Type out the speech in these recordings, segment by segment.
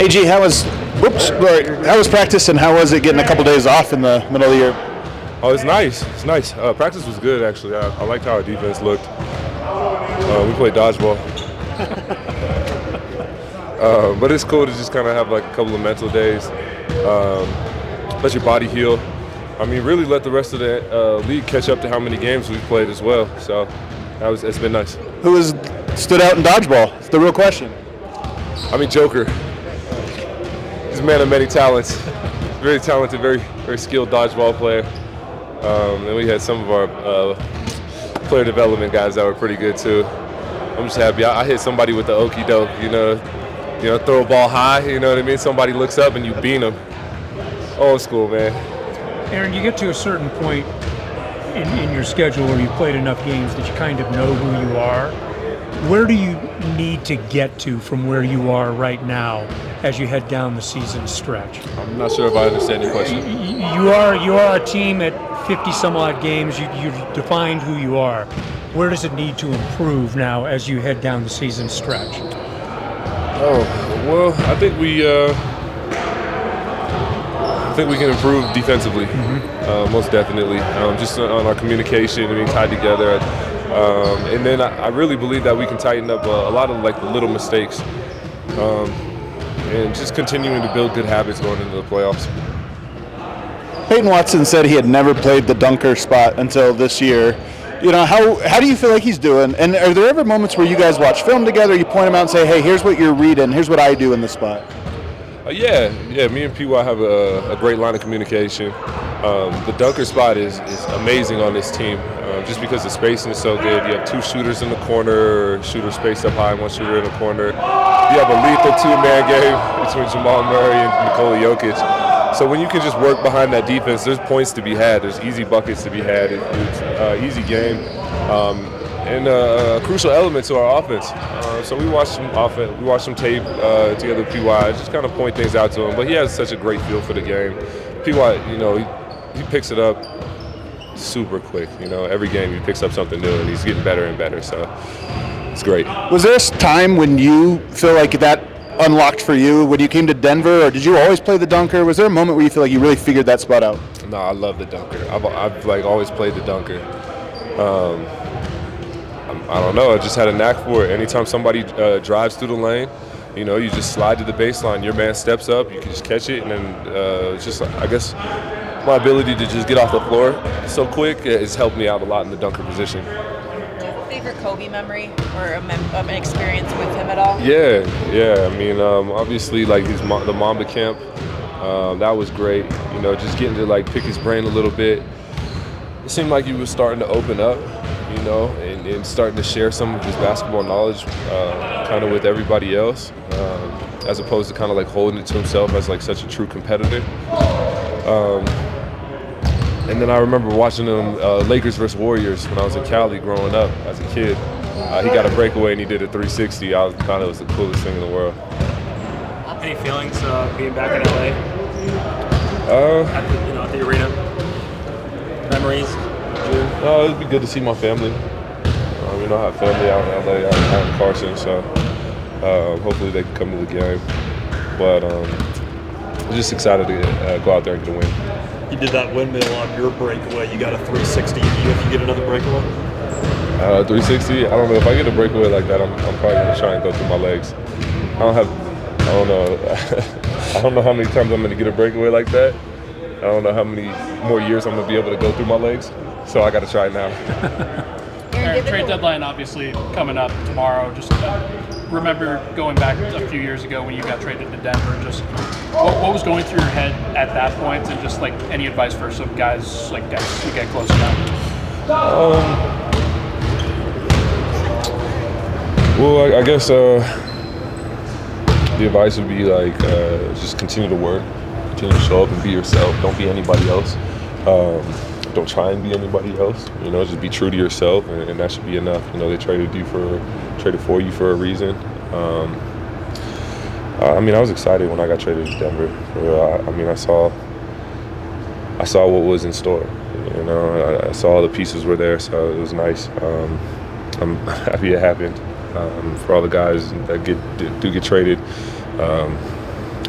AG, how was practice and how was it getting a couple days off in the middle of the year? Oh, it's nice. It's nice. Practice was good, actually. I liked how our defense looked. We played dodgeball. But it's cool to just kind of have like a couple of mental days. Let your body heal. I mean, really let the rest of the league catch up to how many games we've played as well. So it's been nice. Who has stood out in dodgeball? It's the real question. I mean, Joker. He's a man of many talents. Very talented, very skilled dodgeball player. And we had some of our player development guys that were pretty good too. I'm just happy. I hit somebody with the okie doke, you know, throw a ball high, you know what I mean? Somebody looks up and you bean them. Old school, man. Aaron, you get to a certain point in your schedule where you've played enough games that you kind of know who you are. Where do you need to get to from where you are right now as you head down the season stretch? I'm not sure if I understand your question. You are a team at 50-some-odd games. You've defined who you are. Where does it need to improve now as you head down the season stretch? Oh, well, I think we can improve defensively, most definitely. Just on our communication and being tied together. And then I really believe that we can tighten up a lot of like the little mistakes and just continuing to build good habits going into the playoffs. Peyton Watson said he had never played the dunker spot until this year. You know, how do you feel like he's doing? And are there ever moments where you guys watch film together, you point him out and say, hey, here's what you're reading, here's what I do in this spot? Yeah, me and PY have a great line of communication. The dunker spot is amazing on this team just because the spacing is so good. You have two shooters in the corner, shooter spaced up high, one shooter in the corner. You have a lethal two-man game between Jamal Murray and Nikola Jokic. So when you can just work behind that defense, there's points to be had. There's easy buckets to be had. It's an easy game. And a crucial element to our offense. So we watched some tape together with PY, just kind of point things out to him. But he has such a great feel for the game. PY, he picks it up super quick. Every game he picks up something new, and he's getting better and better. So it's great. Was there a time when you feel like that unlocked for you when you came to Denver, or did you always play the dunker? Was there a moment where you feel like you really figured that spot out? No, I love the dunker. I've like always played the dunker. I don't know. I just had a knack for it. Anytime somebody drives through the lane, you just slide to the baseline. Your man steps up. You can just catch it, and then just I guess my ability to just get off the floor so quick has helped me out a lot in the dunker position. Do you have a favorite Kobe memory or an experience with him at all? Yeah. I mean, obviously, like the Mamba camp, that was great. Just getting to like pick his brain a little bit. It seemed like he was starting to open up, and starting to share some of his basketball knowledge kind of with everybody else, as opposed to kind of like holding it to himself as like such a true competitor. And then I remember watching them Lakers versus Warriors when I was in Cali growing up as a kid. He got a breakaway and he did a 360. I thought it was the coolest thing in the world. Any feelings being back in LA? At the arena? Memories? It'd be good to see my family. I have family out in LA, out in Carson, so hopefully they can come to the game. But I'm just excited to go out there and get a win. You did that windmill on your breakaway. You got a 360. If you get another breakaway? 360? I don't know. If I get a breakaway like that, I'm probably going to try and go through my legs. I don't know. I don't know how many times I'm going to get a breakaway like that. I don't know how many more years I'm going to be able to go through my legs. So I got to try it now. Trade deadline obviously coming up tomorrow. Just remember going back a few years ago when you got traded to Denver. Just what was going through your head at that point, and just like any advice for some guys like that who get close now? Well, I guess the advice would be like just continue to work, continue to show up and be yourself. Don't be anybody else. Don't try and be anybody else. Just be true to yourself, and that should be enough. They traded for you for a reason. I was excited when I got traded to Denver. I saw what was in store. I saw all the pieces were there, so it was nice. I'm happy it happened. For all the guys that do get traded,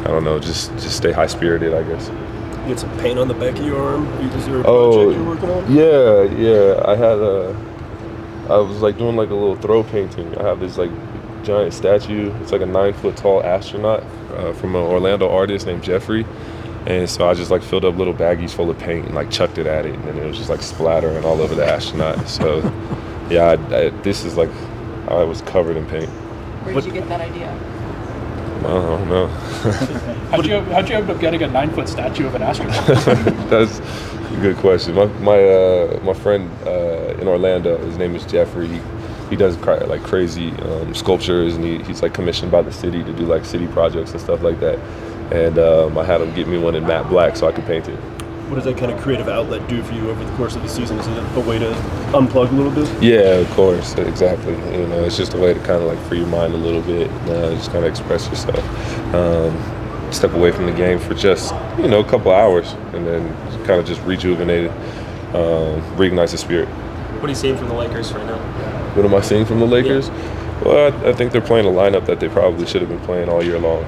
I don't know, just stay high spirited, I guess. You get some paint on the back of your arm? Is there a project you're working on? Yeah. I was like doing like a little throw painting. I have this like giant statue. It's like a 9-foot tall astronaut from an Orlando artist named Jeffrey. And so I just like filled up little baggies full of paint and like chucked it at it, and then it was just like splattering all over the astronaut. So yeah, this is like, I was covered in paint. Where did you get that idea? I don't know. How'd you end up getting a 9-foot statue of an astronaut? That's a good question. My friend in Orlando, his name is Jeffrey. He does like crazy sculptures, and he's like commissioned by the city to do like city projects and stuff like that. And I had him get me one in matte black so I could paint it. What does that kind of creative outlet do for you over the course of the season? Is it a way to unplug a little bit? Yeah, of course, exactly. You know, it's just a way to kind of like free your mind a little bit, just kind of express yourself. Step away from the game for just, a couple hours, and then kind of just rejuvenated, reignites the spirit. What are you seeing from the Lakers right now? What am I seeing from the Lakers? Yeah. Well, I think they're playing a lineup that they probably should have been playing all year long.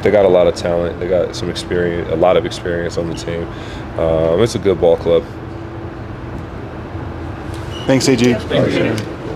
They got a lot of talent. They got some experience, a lot of experience on the team. It's a good ball club. Thanks, AG. Thank you.